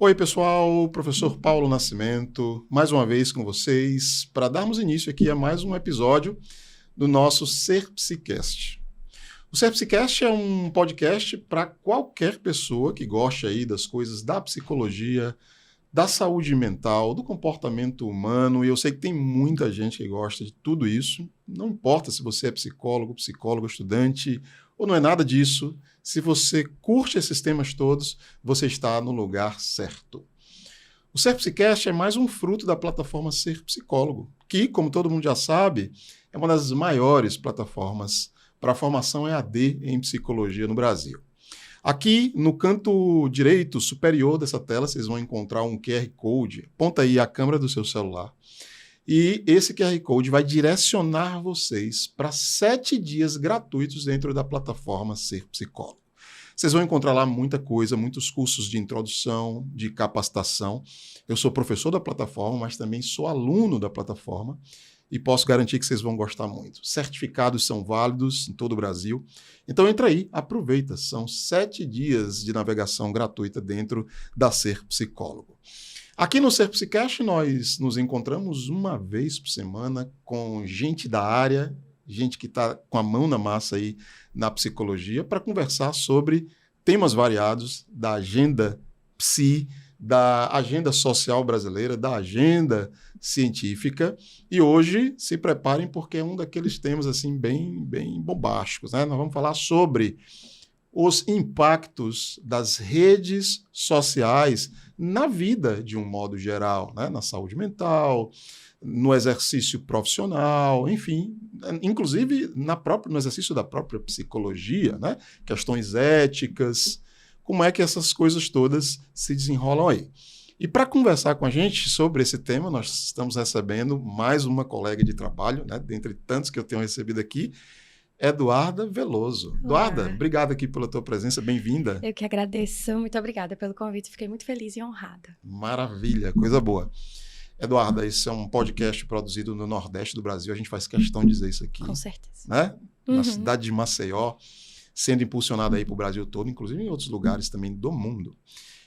Oi, pessoal, professor Paulo Nascimento, mais uma vez com vocês, para darmos início aqui a mais um episódio do nosso SerPsicast. O SerPsicast é um podcast para qualquer pessoa que goste aí das coisas da psicologia, da saúde mental, do comportamento humano, e eu sei que tem muita gente que gosta de tudo isso, não importa se você é psicólogo, estudante, ou não é nada disso. Se você curte esses temas todos, você está no lugar certo. O SerPsicast é mais um fruto da plataforma Ser Psicólogo, que, como todo mundo já sabe, é uma das maiores plataformas para a formação EAD em psicologia no Brasil. Aqui, no canto direito superior dessa tela, vocês vão encontrar um QR Code. Aponta aí a câmera do seu celular. E esse QR Code vai direcionar vocês para 7 dias gratuitos dentro da plataforma Ser Psicólogo. Vocês vão encontrar lá muita coisa, muitos cursos de introdução, de capacitação. Eu sou professor da plataforma, mas também sou aluno da plataforma e posso garantir que vocês vão gostar muito. Certificados são válidos em todo o Brasil. Então entra aí, aproveita. São 7 dias de navegação gratuita dentro da Ser Psicólogo. Aqui no SerPsicast, nós nos encontramos uma vez por semana com gente da área, gente que está com a mão na massa aí na psicologia, para conversar sobre temas variados da agenda psi, da agenda social brasileira, da agenda científica. E hoje, se preparem, porque é um daqueles temas assim bem bombásticos, né? Nós vamos falar sobre os impactos das redes sociais na vida de um modo geral, né? Na saúde mental, no exercício profissional, enfim, inclusive no exercício da própria psicologia, né? Questões éticas, como é que essas coisas todas se desenrolam aí. E para conversar com a gente sobre esse tema, nós estamos recebendo mais uma colega de trabalho, né? Dentre tantos que eu tenho recebido aqui, Eduarda Veloso. Olá. Eduarda, obrigado aqui pela tua presença, bem-vinda. Eu que agradeço, muito obrigada pelo convite, fiquei muito feliz e honrada. Maravilha, coisa boa. Eduarda, esse é um podcast produzido no Nordeste do Brasil, a gente faz questão de dizer isso aqui. Com certeza. Né? Na cidade de Maceió, sendo impulsionada aí para o Brasil todo, inclusive em outros lugares também do mundo.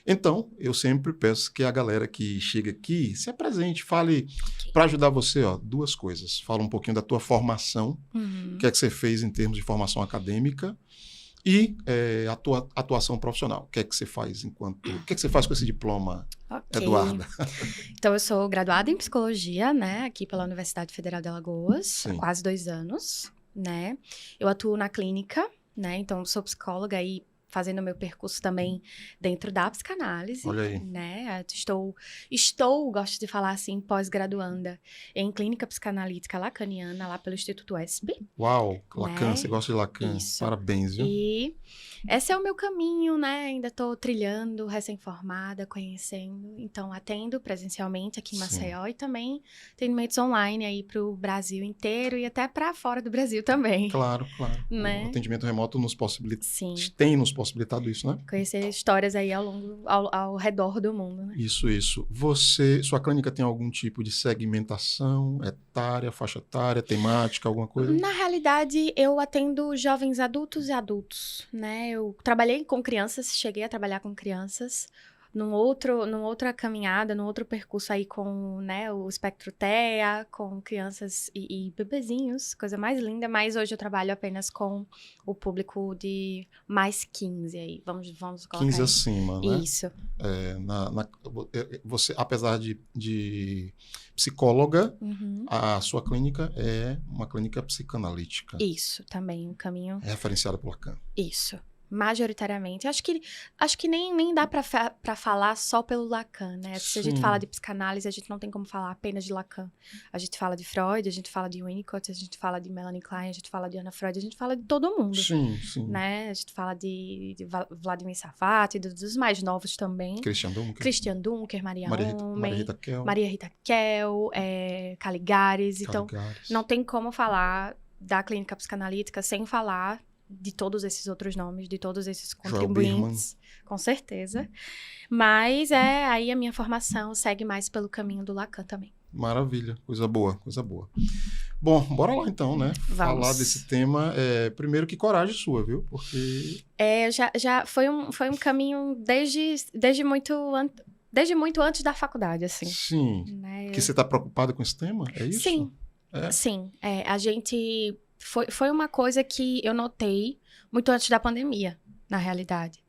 Então, eu sempre peço que a galera que chega aqui se apresente, fale, para ajudar você, ó, 2 coisas. Fala um pouquinho da tua formação, o que é que você fez em termos de formação acadêmica e a tua atuação profissional. O que é que você faz o que é que você faz com esse diploma, Eduarda? Então, eu sou graduada em psicologia, né, aqui pela Universidade Federal de Alagoas, há quase 2 anos, né. Eu atuo na clínica, né, então sou psicóloga e fazendo meu percurso também dentro da psicanálise. Olha aí. Né? Gosto de falar assim, pós-graduanda em clínica psicanalítica lacaniana, lá pelo Instituto ESB. Uau, Lacan, né? Você gosta de Lacan. Isso. Parabéns, viu? E esse é o meu caminho, né? Ainda estou trilhando, recém-formada, conhecendo. Então, atendo presencialmente aqui em Maceió e também atendimentos online aí para o Brasil inteiro e até para fora do Brasil também. Claro. Né? O atendimento remoto Sim. tem nos possibilitado isso, né? Conhecer histórias aí ao redor do mundo, né? Isso. Sua clínica tem algum tipo de segmentação etária, faixa etária, temática, alguma coisa? Na realidade, eu atendo jovens adultos e adultos, né? Eu trabalhei com crianças, cheguei a trabalhar com crianças, numa outra caminhada, num outro percurso aí com, né, o espectro TEA, com crianças e bebezinhos, coisa mais linda, mas hoje eu trabalho apenas com o público de mais 15 aí, vamos colocar 15 aí. acima, né? Isso. Você, apesar de psicóloga, a sua clínica é uma clínica psicanalítica. Isso, também um caminho... É referenciada por Lacan. Isso. Majoritariamente. Acho que nem dá pra falar só pelo Lacan, né? Se a gente fala de psicanálise, a gente não tem como falar apenas de Lacan. A gente fala de Freud, a gente fala de Winnicott, a gente fala de Melanie Klein, a gente fala de Anna Freud, a gente fala de todo mundo. Sim. Né? A gente fala de Vladimir Sarfati, dos mais novos também. Christian Dunker, Maria Rita Kell, Caligares. Então, não tem como falar da clínica psicanalítica sem falar de todos esses outros nomes, de todos esses contribuintes, com certeza. Mas aí a minha formação segue mais pelo caminho do Lacan também. Maravilha, coisa boa. Bom, bora lá então, né? Vamos. Falar desse tema. Primeiro, que coragem sua, viu? Porque... Já foi um caminho desde muito Desde muito antes da faculdade, assim. Sim. Né? Que você está preocupada com esse tema? É isso? Sim. É? Sim. A gente... Foi uma coisa que eu notei muito antes da pandemia, na realidade.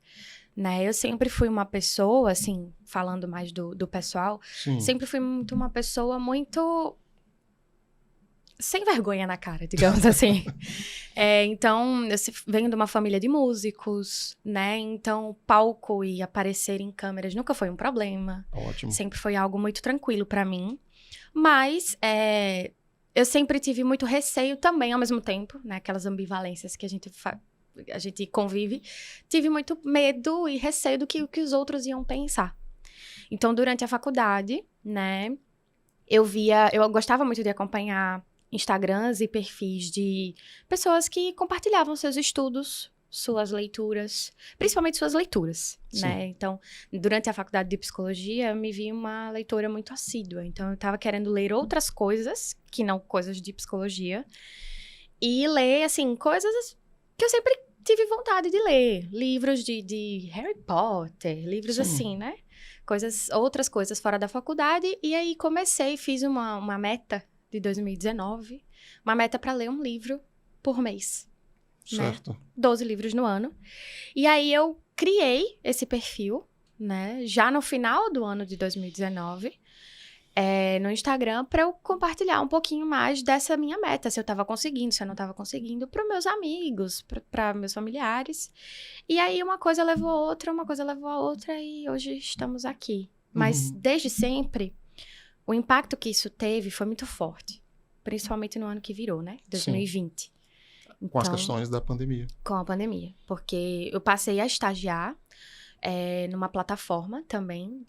Né? Eu sempre fui uma pessoa, assim, falando mais do pessoal, Sim. sempre fui uma pessoa muito... sem vergonha na cara, digamos assim. Então, eu venho de uma família de músicos, né? Então, palco e aparecer em câmeras nunca foi um problema. Ótimo. Sempre foi algo muito tranquilo pra mim. Mas, eu sempre tive muito receio também, ao mesmo tempo, né? Aquelas ambivalências que a gente convive. Tive muito medo e receio do que os outros iam pensar. Então, durante a faculdade, né? Eu gostava muito de acompanhar Instagrams e perfis de pessoas que compartilhavam seus estudos, suas leituras, principalmente suas leituras, né? Então, durante a faculdade de psicologia, eu me vi uma leitora muito assídua. Então, eu estava querendo ler outras coisas, que não coisas de psicologia, e ler, assim, coisas que eu sempre tive vontade de ler. Livros de Harry Potter, livros assim, né? Outras coisas fora da faculdade. E aí, fiz uma meta de 2019, uma meta para ler um livro por mês. Certo. Né? 12 livros no ano. E aí eu criei esse perfil, né? Já no final do ano de 2019, no Instagram, para eu compartilhar um pouquinho mais dessa minha meta, se eu estava conseguindo, se eu não estava conseguindo, para meus amigos, para meus familiares. E aí uma coisa levou a outra, e hoje estamos aqui. Mas desde sempre, o impacto que isso teve foi muito forte. Principalmente no ano que virou, né? 2020. Então, com as questões da pandemia. Com a pandemia. Porque eu passei a estagiar numa plataforma também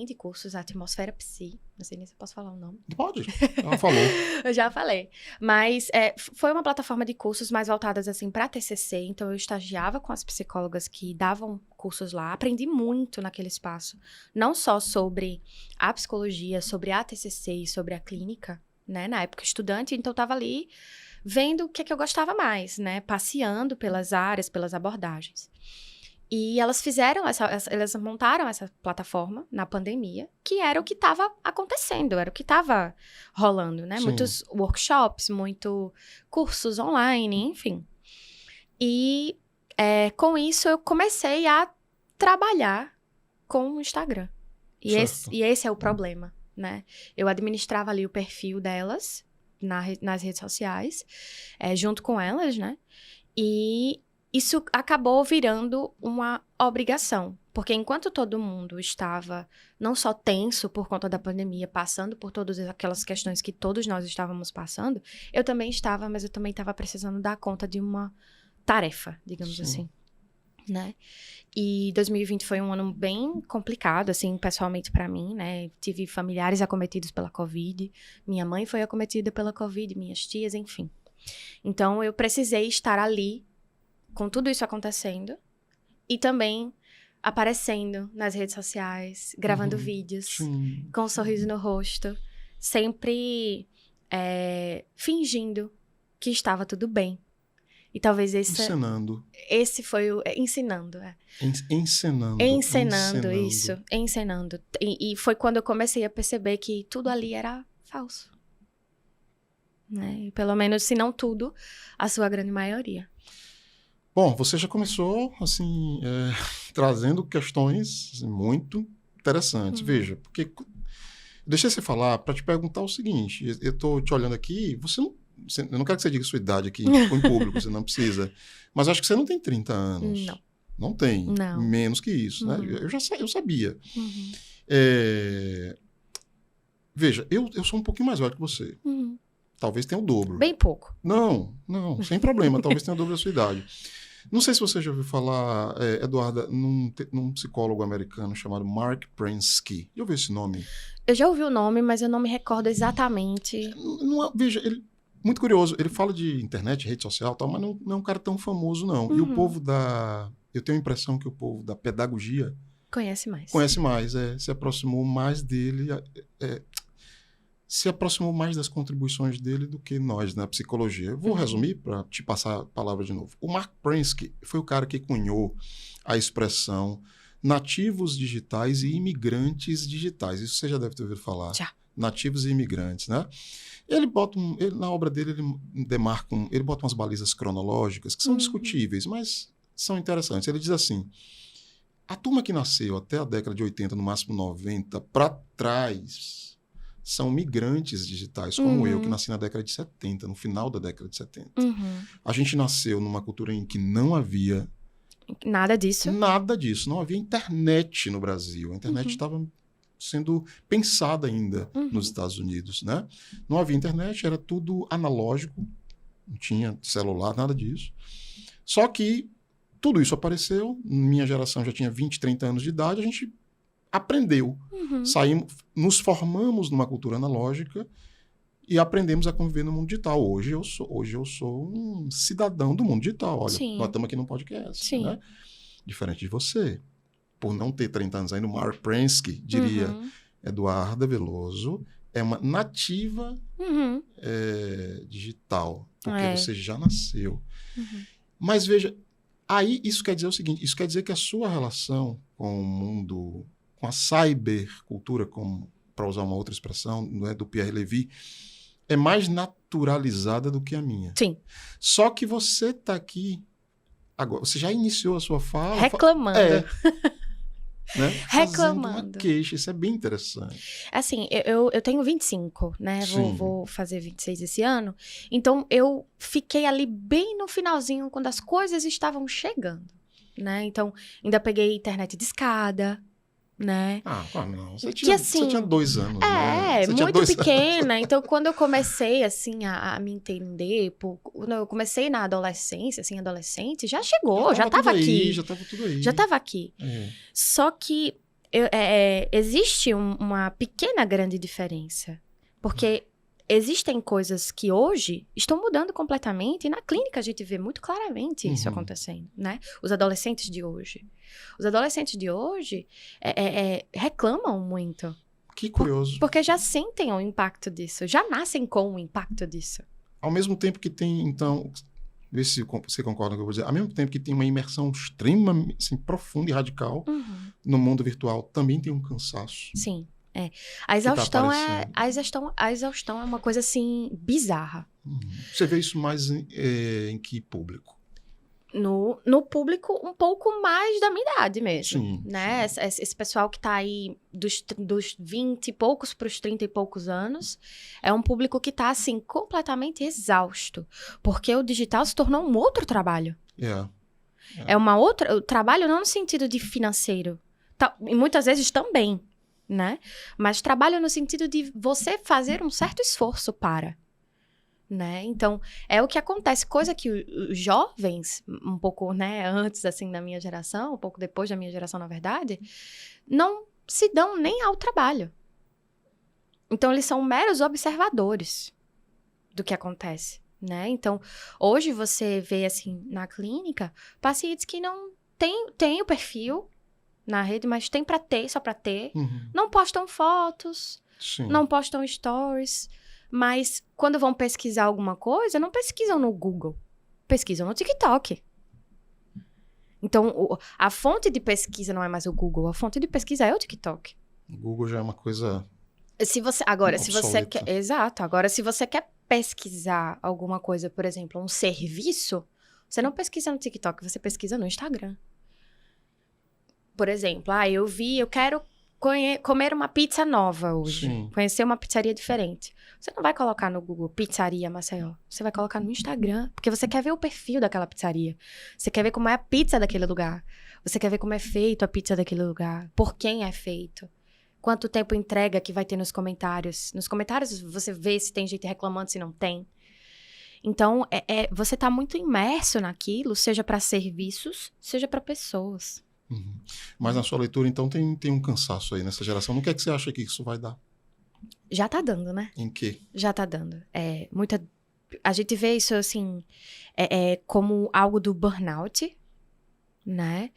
de cursos, Atmosfera Psi. Não sei nem se eu posso falar o nome. Pode, ela falou. Eu já falei. Mas foi uma plataforma de cursos mais voltadas, assim, para TCC. Então, eu estagiava com as psicólogas que davam cursos lá. Aprendi muito naquele espaço. Não só sobre a psicologia, sobre a TCC e sobre a clínica, né? Na época, estudante. Então, eu estava ali vendo o que eu gostava mais, né? Passeando pelas áreas, pelas abordagens. E elas elas montaram essa plataforma na pandemia, que era o que estava acontecendo, era o que estava rolando, né? Sim. Muitos workshops, muitos cursos online, enfim. E com isso eu comecei a trabalhar com o Instagram. E esse é o problema, né? Eu administrava ali o perfil delas nas redes sociais, junto com elas, né? E isso acabou virando uma obrigação, porque enquanto todo mundo estava não só tenso por conta da pandemia, passando por todas aquelas questões que todos nós estávamos passando, eu também estava, mas eu também estava precisando dar conta de uma tarefa, digamos assim, né? E 2020 foi um ano bem complicado, assim, pessoalmente para mim, né? Tive familiares acometidos pela Covid, minha mãe foi acometida pela Covid, minhas tias, enfim. Então, eu precisei estar ali com tudo isso acontecendo, e também aparecendo nas redes sociais, gravando vídeos, com um sorriso no rosto, sempre fingindo que estava tudo bem. E talvez encenando. Esse foi o... Ensinando, Encenando, isso. Encenando. E foi quando eu comecei a perceber que tudo ali era falso. Né? E pelo menos, se não tudo, a sua grande maioria. Bom, você já começou, assim, trazendo questões assim, muito interessantes. Veja, porque... Deixa você falar para te perguntar o seguinte. Eu estou te olhando aqui, eu não quero que você diga sua idade aqui em público, você não precisa. Mas acho que você não tem 30 anos. Não. Não tem. Não. Menos que isso, né? Eu sabia. Veja, eu sou um pouquinho mais velho que você. Talvez tenha o dobro. Bem pouco. Não, sem problema. Talvez tenha o dobro da sua idade. Não sei se você já ouviu falar, Eduarda, num psicólogo americano chamado Mark Prensky. Já ouviu esse nome? Eu já ouvi o nome, mas eu não me recordo exatamente. Veja, muito curioso. Ele fala de internet, rede social e tal, mas não é um cara tão famoso, não. E o povo eu tenho a impressão que o povo da pedagogia... Conhece mais. Se aproximou mais dele... se aproximou mais das contribuições dele do que nós na psicologia. Eu vou resumir para te passar a palavra de novo. O Mark Prensky foi o cara que cunhou a expressão nativos digitais e imigrantes digitais. Isso você já deve ter ouvido falar. Já. Nativos e imigrantes, né? Na obra dele, ele bota umas balizas cronológicas que são discutíveis, mas são interessantes. Ele diz assim, a turma que nasceu até a década de 80, no máximo 90, para trás, são migrantes digitais, como eu, que nasci na década de 70, no final da década de 70. A gente nasceu numa cultura em que não havia nada disso. Nada disso. Não havia internet no Brasil. A internet estava sendo pensada ainda nos Estados Unidos, né? Não havia internet, era tudo analógico, não tinha celular, nada disso. Só que tudo isso apareceu, minha geração já tinha 20, 30 anos de idade, a gente aprendeu. Nos formamos numa cultura analógica e aprendemos a conviver no mundo digital. Hoje eu sou um cidadão do mundo digital. Olha, nós estamos aqui no podcast, né? Diferente de você. Por não ter 30 anos ainda, o Mark Prensky diria, Eduarda Veloso é uma nativa digital, porque você já nasceu. Mas veja, aí isso quer dizer o seguinte, isso quer dizer que a sua relação com o mundo, com a cybercultura, para usar uma outra expressão, não é, do Pierre Levy, é mais naturalizada do que a minha. Sim. Só que você está aqui agora, você já iniciou a sua fala... Reclamando. Né? Reclamando. Fazendo uma queixa, isso é bem interessante. Assim, eu tenho 25, né? Vou fazer 26 esse ano. Então, eu fiquei ali bem no finalzinho, quando as coisas estavam chegando, né? Então, ainda peguei internet discada, né? Não. Você tinha 2 anos, né? Você muito pequena. Então, quando eu comecei, assim, a me entender, quando eu comecei na adolescência, assim, adolescente, já chegou, já estava aqui. Já estava tudo aí. Já estava aqui. Só que existe uma pequena, grande diferença. Porque existem coisas que hoje estão mudando completamente, e na clínica a gente vê muito claramente isso acontecendo, né? Os adolescentes de hoje. Os adolescentes de hoje reclamam muito. Que curioso. Porque já sentem o impacto disso, já nascem com o impacto disso. Ao mesmo tempo que tem, então, vê se você concorda com o que eu vou dizer, ao mesmo tempo que tem uma imersão extremamente, assim, profunda e radical no mundo virtual, também tem um cansaço. Sim. A exaustão é uma coisa, assim, bizarra. Você vê isso mais em que público? No público um pouco mais da minha idade mesmo, sim, né? Sim. Esse pessoal que tá aí dos 20 e poucos para os 30 e poucos anos, é um público que tá, assim, completamente exausto, porque o digital se tornou um outro trabalho. É uma outra... O trabalho não no sentido de financeiro, e muitas vezes também, né? Mas trabalho no sentido de você fazer um certo esforço para, né? Então, é o que acontece, coisa que os jovens, um pouco, né, antes, assim, da minha geração, um pouco depois da minha geração, na verdade, não se dão nem ao trabalho. Então, eles são meros observadores do que acontece, né? Então, hoje você vê, assim, na clínica, pacientes que não têm o perfil na rede, mas tem pra ter, só pra ter. Não postam fotos, não postam stories, mas quando vão pesquisar alguma coisa, não pesquisam no Google, pesquisam no TikTok. Então, a fonte de pesquisa não é mais o Google, a fonte de pesquisa é o TikTok. O Google já é uma coisa... Se você quer... Exato. Agora, se você quer pesquisar alguma coisa, por exemplo, um serviço, você não pesquisa no TikTok, você pesquisa no Instagram. Por exemplo, eu quero comer uma pizza nova hoje. Conhecer uma pizzaria diferente. Você não vai colocar no Google Pizzaria Maceió. Você vai colocar no Instagram, porque você quer ver o perfil daquela pizzaria. Você quer ver como é a pizza daquele lugar. Você quer ver como é feito a pizza daquele lugar. Por quem é feito. Quanto tempo entrega que vai ter nos comentários. Nos comentários você vê se tem gente reclamando, se não tem. Então, você tá muito imerso naquilo, seja para serviços, seja para pessoas. Mas na sua leitura, então, tem um cansaço aí nessa geração. No que é que você acha que isso vai dar? Já tá dando, né? Em quê? Já tá dando. A gente vê isso, assim, como algo do burnout, né?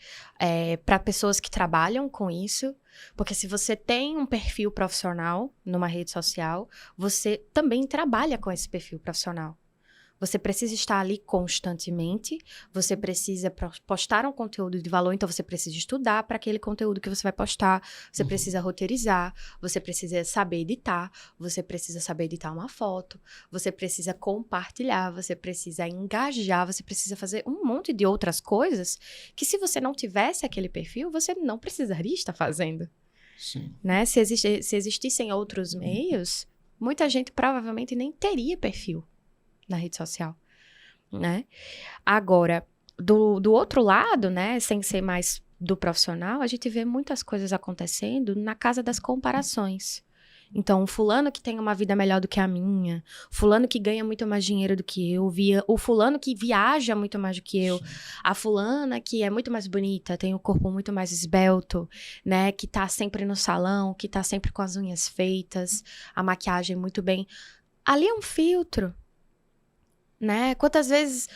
Para pessoas que trabalham com isso. Porque se você tem um perfil profissional numa rede social, você também trabalha com esse perfil profissional. Você precisa estar ali constantemente, você precisa postar um conteúdo de valor, então você precisa estudar para aquele conteúdo que você vai postar, você precisa roteirizar, você precisa saber editar, você precisa saber editar uma foto, você precisa compartilhar, você precisa engajar, você precisa fazer um monte de outras coisas que se você não tivesse aquele perfil, você não precisaria estar fazendo. Sim. Né? Se existissem outros meios, muita gente provavelmente nem teria perfil na rede social, né? Agora, do outro lado, né, sem ser mais do profissional, a gente vê muitas coisas acontecendo na casa das comparações. Então, o fulano que tem uma vida melhor do que a minha, fulano que ganha muito mais dinheiro do que eu, o fulano que viaja muito mais do que eu, a fulana que é muito mais bonita, tem o corpo muito mais esbelto, né, que tá sempre no salão, que tá sempre com as unhas feitas, a maquiagem muito bem. Ali é um filtro, né? Quantas vezes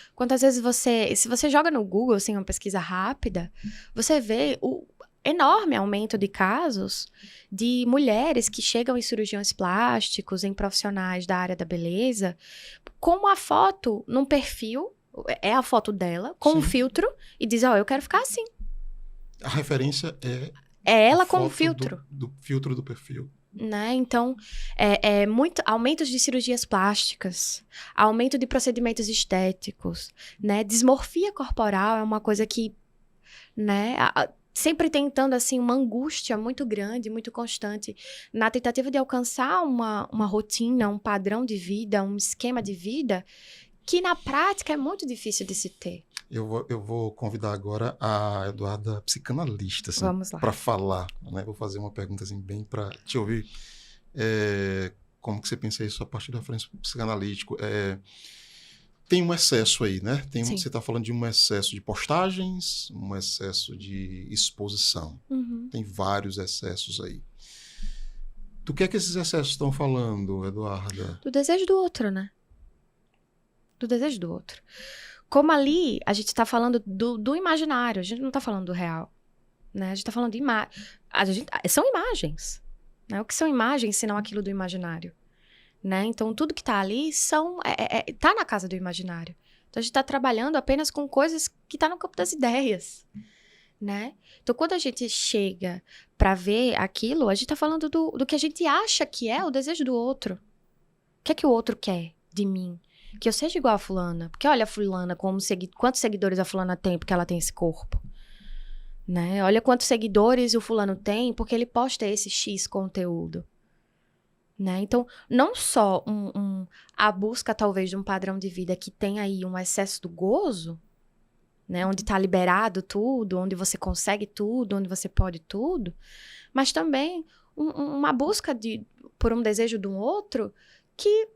se você joga no Google, assim, uma pesquisa rápida, você vê o enorme aumento de casos de mulheres que chegam em cirurgiões plásticos, em profissionais da área da beleza, com a foto num perfil, é a foto dela, com um filtro, e diz, eu quero ficar assim. A referência é ela com o filtro. Do filtro do perfil. Né? Então, muito aumentos de cirurgias plásticas, aumento de procedimentos estéticos, né? Desmorfia corporal é uma coisa que, né, sempre tentando, assim, uma angústia muito grande, muito constante, na tentativa de alcançar uma rotina, um padrão de vida, um esquema de vida, que na prática é muito difícil de se ter. Eu vou convidar agora a Eduarda, psicanalista, assim, para falar, né? Vou fazer uma pergunta assim, bem para te ouvir. Como que você pensa isso a partir da referência psicanalítico? Tem um excesso aí, né? Você está falando de um excesso de postagens, um excesso de exposição. Tem vários excessos aí. Do que é que esses excessos estão falando, Eduarda? Do desejo do outro, né? Do desejo do outro. Como ali, a gente tá falando do imaginário, a gente não tá falando do real, né? A gente tá falando de são imagens, né? O que são imagens, senão aquilo do imaginário, né? Então, tudo que tá ali tá na casa do imaginário. Então, a gente tá trabalhando apenas com coisas que tá no campo das ideias, né? Então, quando a gente chega pra ver aquilo, a gente tá falando do que a gente acha que é o desejo do outro. O que é o outro quer de mim? Que eu seja igual a fulana. Porque olha a fulana, quantos seguidores a fulana tem porque ela tem esse corpo. Né? Olha quantos seguidores o fulano tem porque ele posta esse X conteúdo. Né? Então, não só a busca, talvez, de um padrão de vida que tem aí um excesso do gozo, né? Onde está liberado tudo, onde você consegue tudo, onde você pode tudo, mas também uma busca por um desejo de um outro que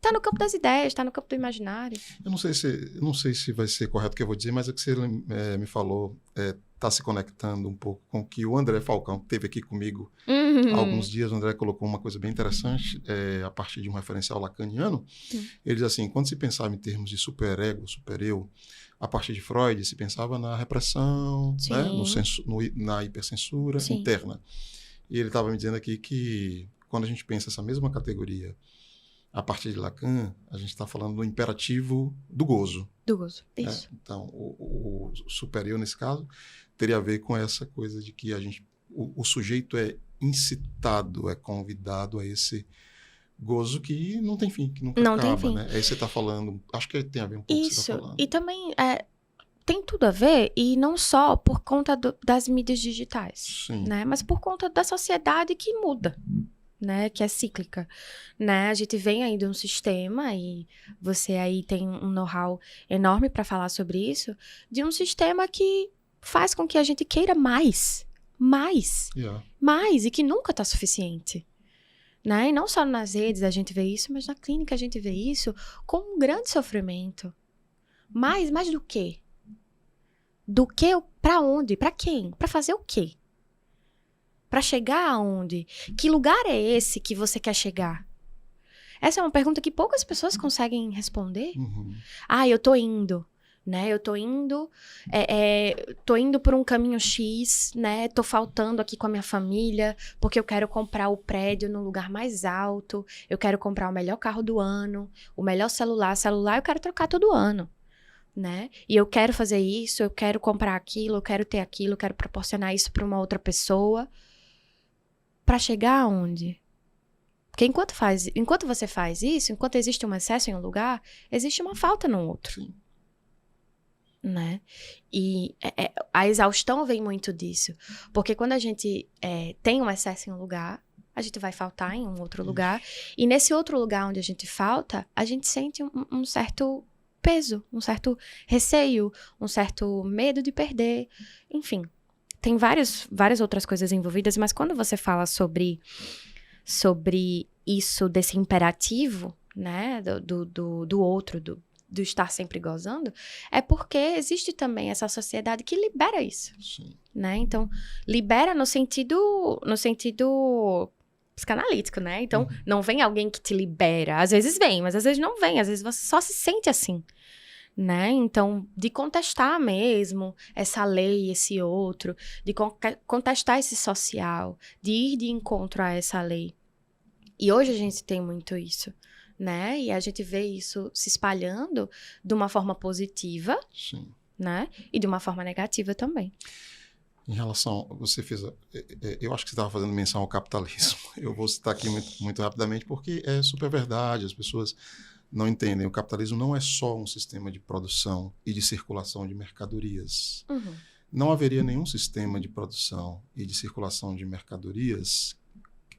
tá no campo das ideias, tá no campo do imaginário. Eu não sei se vai ser correto o que eu vou dizer, mas o que você me falou tá se conectando um pouco com o que o André Falcão teve aqui comigo há alguns dias. O André colocou uma coisa bem interessante, a partir de um referencial lacaniano. Ele diz assim, quando se pensava em termos de superego, supereu, a partir de Freud, se pensava na repressão, né? Na hipercensura interna. E ele estava me dizendo aqui que quando a gente pensa essa mesma categoria a partir de Lacan, a gente está falando do imperativo do gozo. Do gozo, isso. Então, o superior, nesse caso, teria a ver com essa coisa de que o sujeito é incitado, é convidado a esse gozo que não tem fim, que nunca acaba. Tem fim. Né? Aí você está falando, acho que tem a ver um pouco com o que você está falando. E também tem tudo a ver, e não só por conta das mídias digitais, né? Mas por conta da sociedade que muda. Né, que é cíclica, né? A gente vem aí de um sistema, e você aí tem um know-how enorme para falar sobre isso, de um sistema que faz com que a gente queira mais, e que nunca tá suficiente, né? E não só nas redes a gente vê isso, mas na clínica a gente vê isso com um grande sofrimento. Mais do quê? Do que, para onde, para quem, para fazer o quê? Para chegar aonde? Que lugar é esse que você quer chegar? Essa é uma pergunta que poucas pessoas conseguem responder. Eu tô indo. né? Eu tô indo por um caminho X, né? Tô faltando aqui com a minha família, porque eu quero comprar o prédio no lugar mais alto, eu quero comprar o melhor carro do ano, o melhor celular eu quero trocar todo ano, né? E eu quero fazer isso, eu quero comprar aquilo, eu quero ter aquilo, eu quero proporcionar isso para uma outra pessoa. Para chegar aonde? Porque enquanto você faz isso, enquanto existe um excesso em um lugar, existe uma falta no outro. Sim. Né? E a exaustão vem muito disso. Porque quando a gente tem um excesso em um lugar, a gente vai faltar em um outro lugar. E nesse outro lugar onde a gente falta, a gente sente um certo peso, um certo receio, um certo medo de perder. Enfim, tem várias outras coisas envolvidas, mas quando você fala sobre isso, desse imperativo, né, do outro, do estar sempre gozando, é porque existe também essa sociedade que libera isso. Sim. Né? Então, libera no sentido psicanalítico, né? Então, não vem alguém que te libera. Às vezes vem, mas às vezes não vem. Às vezes você só se sente assim, né? Então, de contestar mesmo essa lei, esse outro, de contestar esse social, de ir de encontro a essa lei. E hoje a gente tem muito isso, né? E a gente vê isso se espalhando de uma forma positiva, Sim. né? E de uma forma negativa também. Em relação, você fez, eu acho que você estava fazendo menção ao capitalismo. Eu vou citar aqui muito rapidamente porque é super verdade, as pessoas não entendem. O capitalismo não é só um sistema de produção e de circulação de mercadorias. Uhum. Não haveria nenhum sistema de produção e de circulação de mercadorias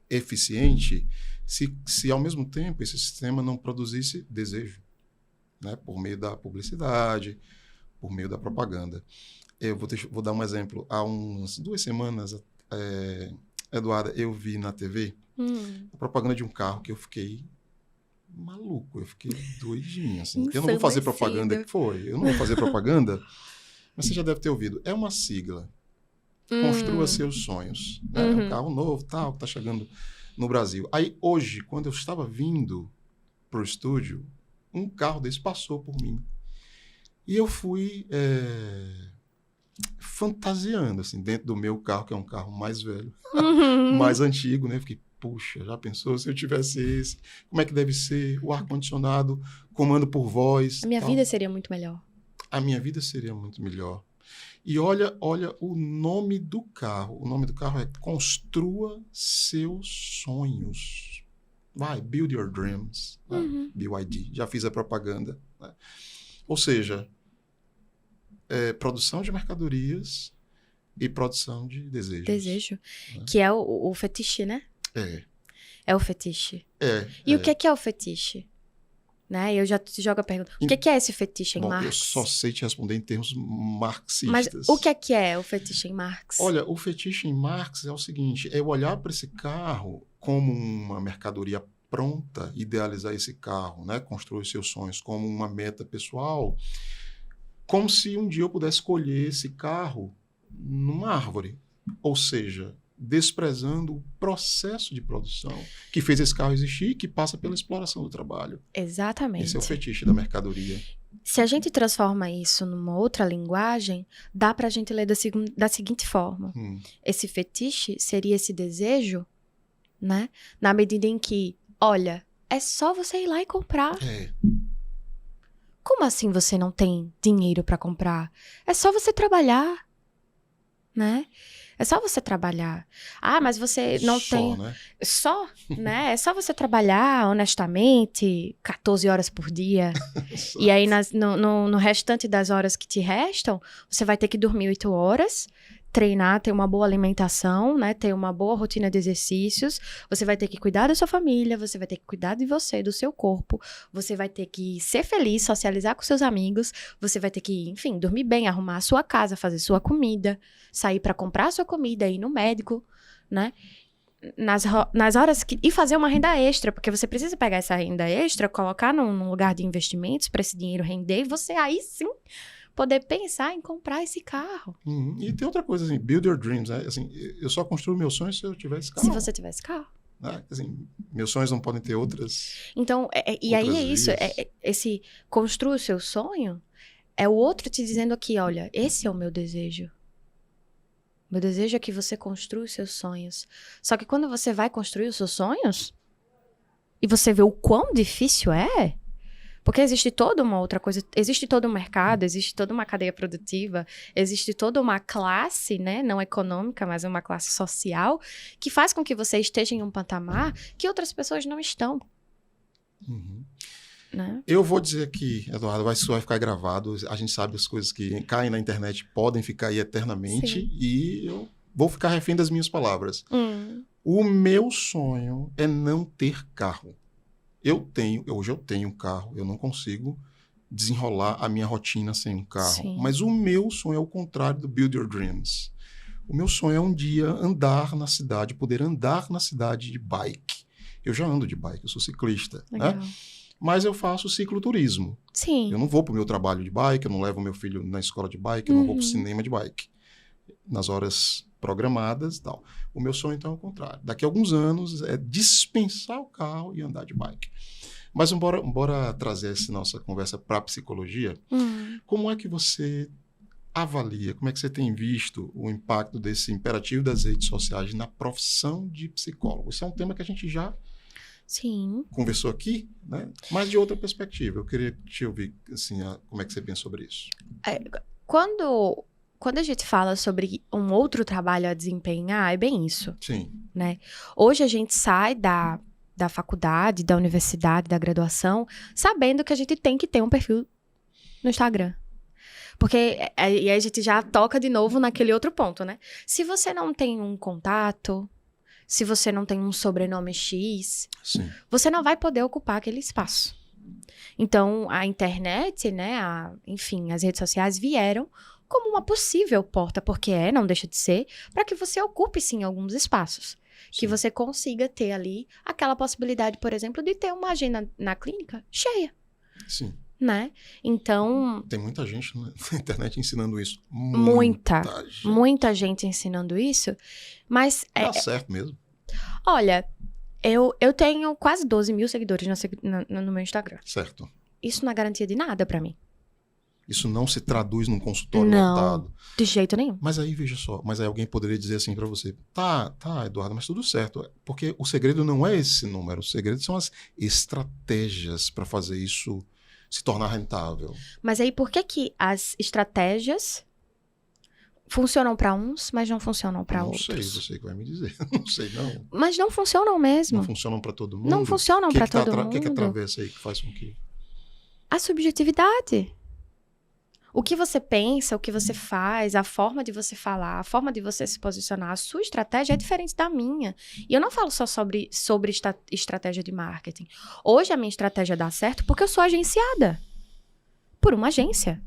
eficiente se ao mesmo tempo esse sistema não produzisse desejo, né? Por meio da publicidade, por meio da propaganda. Eu vou dar um exemplo. Há umas 2 semanas, Eduarda, eu vi na TV a propaganda de um carro que eu fiquei maluco, eu fiquei doidinho. Assim. Eu não vou fazer propaganda. Eu não vou fazer propaganda, mas você já deve ter ouvido. É uma sigla. Construa seus sonhos. Né? É um carro novo, tal, que está chegando no Brasil. Aí, hoje, quando eu estava vindo para o estúdio, um carro desse passou por mim. E eu fui fantasiando, assim, dentro do meu carro, que é um carro mais velho, mais antigo, né? Fiquei, puxa, já pensou se eu tivesse esse? Como é que deve ser? O ar-condicionado, comando por voz. A minha vida seria muito melhor. A minha vida seria muito melhor. E olha o nome do carro. O nome do carro é Construa Seus Sonhos. Vai, Build Your Dreams. Né? BYD. Já fiz a propaganda. Né? Ou seja, produção de mercadorias e produção de desejos. Desejo. Né? Que é o fetiche, né? É o fetiche. E o que é o fetiche? Né? Eu já te jogo a pergunta. O que é esse fetiche em Marx? Eu só sei te responder em termos marxistas. Mas o que é o fetiche em Marx? Olha, o fetiche em Marx é o seguinte, é eu olhar para esse carro como uma mercadoria pronta, idealizar esse carro, né? Construir seus sonhos como uma meta pessoal, como se um dia eu pudesse escolher esse carro numa árvore. Ou seja, desprezando o processo de produção que fez esse carro existir e que passa pela exploração do trabalho. Exatamente. Esse é o fetiche da mercadoria. Se a gente transforma isso numa outra linguagem, dá pra gente ler da seguinte forma. Esse fetiche seria esse desejo, né? Na medida em que, olha, é só você ir lá e comprar. Como assim você não tem dinheiro pra comprar? É só você trabalhar, né? É só você trabalhar. Ah, mas você não tem... Né? Só, né? É só você trabalhar honestamente 14 horas por dia. E aí, no restante das horas que te restam, você vai ter que dormir 8 horas, treinar, ter uma boa alimentação, né? Ter uma boa rotina de exercícios. Você vai ter que cuidar da sua família, você vai ter que cuidar de você, do seu corpo. Você vai ter que ser feliz, socializar com seus amigos. Você vai ter que, enfim, dormir bem, arrumar a sua casa, fazer sua comida, sair para comprar a sua comida, ir no médico, né? Nas horas que... E fazer uma renda extra, porque você precisa pegar essa renda extra, colocar num lugar de investimentos para esse dinheiro render, e você aí sim poder pensar em comprar esse carro. E tem outra coisa, assim, build your dreams, né? Assim, eu só construo meus sonhos se eu tiver esse carro. Se você tiver esse carro. Né? Assim, meus sonhos não podem ter outras. Então, e aí é isso, esse construa o seu sonho, É o outro te dizendo aqui, olha, esse é o meu desejo. Meu desejo é que você construa os seus sonhos. Só que quando você vai construir os seus sonhos, e você vê o quão difícil é, porque existe toda uma outra coisa, existe todo um mercado, existe toda uma cadeia produtiva, existe toda uma classe, né, não econômica, mas uma classe social, que faz com que você esteja em um patamar que outras pessoas não estão. Uhum. Né? Eu vou dizer aqui, Eduardo, isso vai ficar gravado, a gente sabe as coisas que caem na internet podem ficar aí eternamente, Sim. e eu vou ficar refém das minhas palavras. O meu sonho é não ter carro. Hoje eu tenho um carro, eu não consigo desenrolar a minha rotina sem um carro. Sim. Mas o meu sonho é o contrário do Build Your Dreams. O meu sonho é um dia andar na cidade, poder andar na cidade de bike. Eu já ando de bike, eu sou ciclista, Legal. né? Mas eu faço cicloturismo. Sim. Eu não vou para o meu trabalho de bike, eu não levo meu filho na escola de bike, eu não vou para o cinema de bike. Nas horas programadas e tal. O meu sonho, então, é o contrário. Daqui a alguns anos, é dispensar o carro e andar de bike. Mas bora trazer essa nossa conversa para a psicologia. Como é que você avalia, como é que você tem visto o impacto desse imperativo das redes sociais na profissão de psicólogo? Isso é um tema que a gente já conversou aqui, né? Mas de outra perspectiva. Eu queria te ouvir, assim, como é que você pensa sobre isso. Quando a gente fala sobre um outro trabalho a desempenhar, é bem isso. Sim. Né? Hoje a gente sai da faculdade, da universidade, da graduação, sabendo que a gente tem que ter um perfil no Instagram. Porque e aí a gente já toca de novo naquele outro ponto, né? Se você não tem um contato, se você não tem um sobrenome X, Sim. você não vai poder ocupar aquele espaço. Então, a internet, né, enfim, as redes sociais vieram como uma possível porta, porque não deixa de ser, para que você ocupe, sim, alguns espaços. Sim. Que você consiga ter ali aquela possibilidade, por exemplo, de ter uma agenda na clínica cheia. Sim. Né? Então... Tem muita gente na internet ensinando isso. Muita gente ensinando isso, mas... Dá certo mesmo. Olha, eu tenho quase 12 mil seguidores no meu Instagram. Certo. Isso não é garantia de nada pra mim. Isso não se traduz num consultório lotado. Não, de jeito nenhum. Mas aí, veja só, mas aí alguém poderia dizer assim pra você, tá, Eduardo, mas tudo certo, porque o segredo não é esse número, o segredo são as estratégias pra fazer isso se tornar rentável. Mas aí, por que as estratégias funcionam pra uns, mas não funcionam pra outros? Não sei, você que vai me dizer. Não sei, não. Mas não funcionam mesmo. Não funcionam pra todo mundo? Não funcionam pra todo mundo. O que atravessa aí que faz com que... A subjetividade. O que você pensa, o que você faz, a forma de você falar, a forma de você se posicionar, a sua estratégia é diferente da minha. E eu não falo só sobre estratégia de marketing. Hoje a minha estratégia dá certo porque eu sou agenciada por uma agência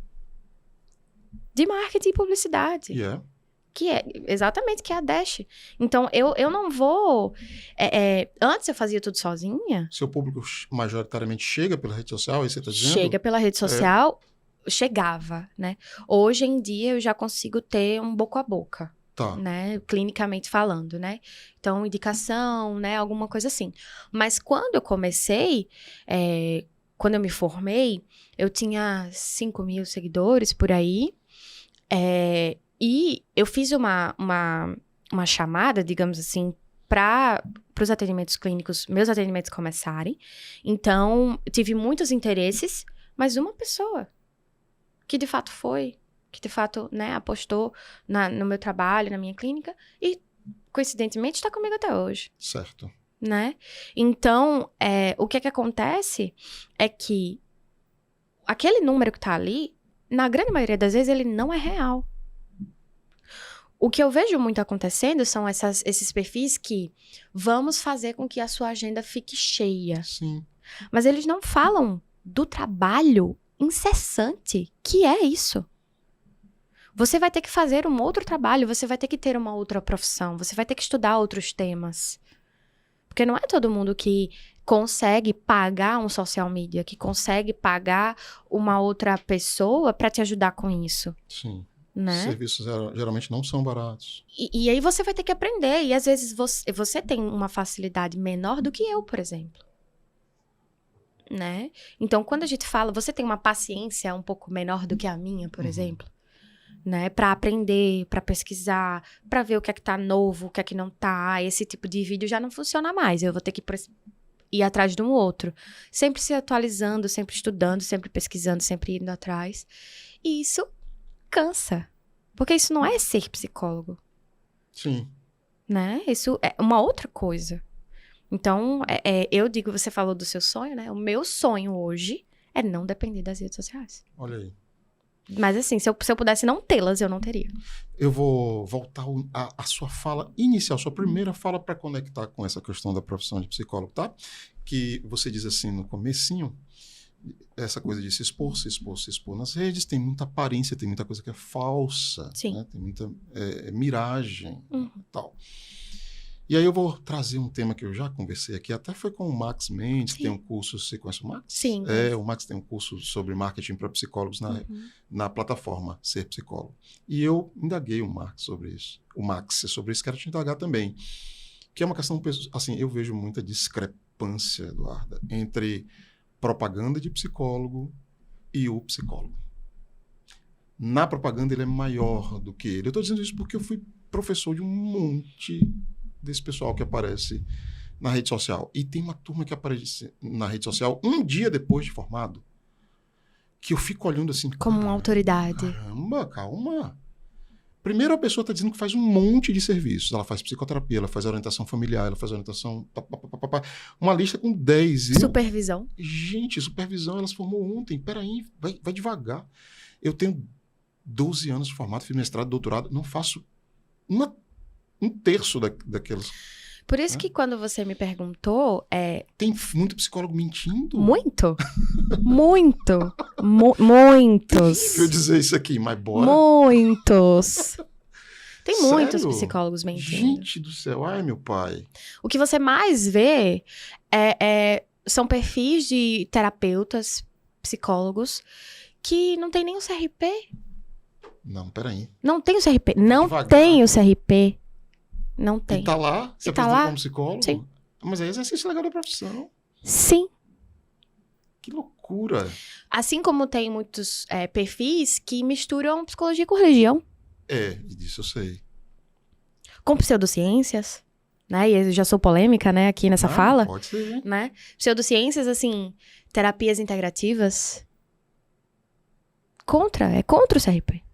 de marketing e publicidade. Yeah. Que é, exatamente, que é a Dash. Então, eu não vou... antes eu fazia tudo sozinha. Seu público majoritariamente chega pela rede social, aí você está dizendo? Chega pela rede social... Chegava, né? Hoje em dia eu já consigo ter um boca a boca, né? Clinicamente falando, né? Então, indicação, né? Alguma coisa assim. Mas quando eu comecei, quando eu me formei, eu tinha 5 mil seguidores por aí. E eu fiz uma chamada, digamos assim, para os atendimentos clínicos, meus atendimentos começarem. Então, tive muitos interesses, mas uma pessoa que de fato que de fato, né, apostou no meu trabalho, na minha clínica, e coincidentemente está comigo até hoje. Certo. Né? Então, o que acontece é que aquele número que está ali, na grande maioria das vezes, ele não é real. O que eu vejo muito acontecendo são esses perfis que vamos fazer com que a sua agenda fique cheia. Sim. Mas eles não falam do trabalho incessante, que é isso. Você vai ter que fazer um outro trabalho, você vai ter que ter uma outra profissão, você vai ter que estudar outros temas. Porque não é todo mundo que consegue pagar um social media, que consegue pagar uma outra pessoa para te ajudar com isso. Sim. Né? Os serviços geralmente não são baratos. E aí você vai ter que aprender, e às vezes você tem uma facilidade menor do que eu, por exemplo. né? Então, quando a gente fala, você tem uma paciência um pouco menor do que a minha, por exemplo, né? Para aprender, para pesquisar, para ver o que é que tá novo, o que é que não tá. Esse tipo de vídeo já não funciona mais. Eu vou ter que ir atrás de um outro. Sempre se atualizando, sempre estudando, sempre pesquisando, sempre indo atrás. E isso cansa. Porque isso não é ser psicólogo. Sim. Né? Isso é uma outra coisa. Então, eu digo, você falou do seu sonho, né? O meu sonho hoje é não depender das redes sociais. Olha aí. Mas assim, se eu pudesse não tê-las, eu não teria. Eu vou voltar à sua fala inicial, sua primeira fala para conectar com essa questão da profissão de psicólogo, tá? Que você diz assim no comecinho, essa coisa de se expor nas redes, tem muita aparência, tem muita coisa que é falsa, né? Tem muita miragem e tal. E aí eu vou trazer um tema que eu já conversei aqui, até foi com o Max Mendes, que tem um curso, você conhece o Max? Sim. O Max tem um curso sobre marketing para psicólogos na plataforma Ser Psicólogo. E eu indaguei o Max sobre isso. Quero te indagar também. Que é uma questão, assim, eu vejo muita discrepância, Eduarda, entre propaganda de psicólogo e o psicólogo. Na propaganda ele é maior do que ele. Eu estou dizendo isso porque eu fui professor de um monte desse pessoal que aparece na rede social. E tem uma turma que aparece na rede social um dia depois de formado, que eu fico olhando assim... Como uma autoridade. Caramba, calma. Primeiro a pessoa está dizendo que faz um monte de serviços. Ela faz psicoterapia, ela faz orientação familiar, ela faz orientação... Uma lista com 10. Supervisão. Gente, supervisão, ela se formou ontem. Peraí, vai devagar. Eu tenho 12 anos de formato, fiz mestrado, doutorado, não faço um terço daquelas. Por isso que quando você me perguntou... Tem muito psicólogo mentindo? Muito? Muito. Muitos. É eu dizer isso aqui, mas bora. Muitos. Tem Sério? Muitos psicólogos mentindo. Gente do céu, ai meu pai. O que você mais vê são perfis de terapeutas, psicólogos, que não tem nem o CRP. Não, peraí. Não tem o CRP. Não tem o CRP. Não tem. E tá lá? Você apresenta como psicólogo? Sim. Mas é exercício legal da profissão. Sim. Que loucura. Assim como tem muitos perfis que misturam psicologia com religião. Disso eu sei. Com pseudociências, né? E eu já sou polêmica, né, aqui nessa fala. Pode ser. Né? Pseudociências, assim, terapias integrativas. É contra o CRP.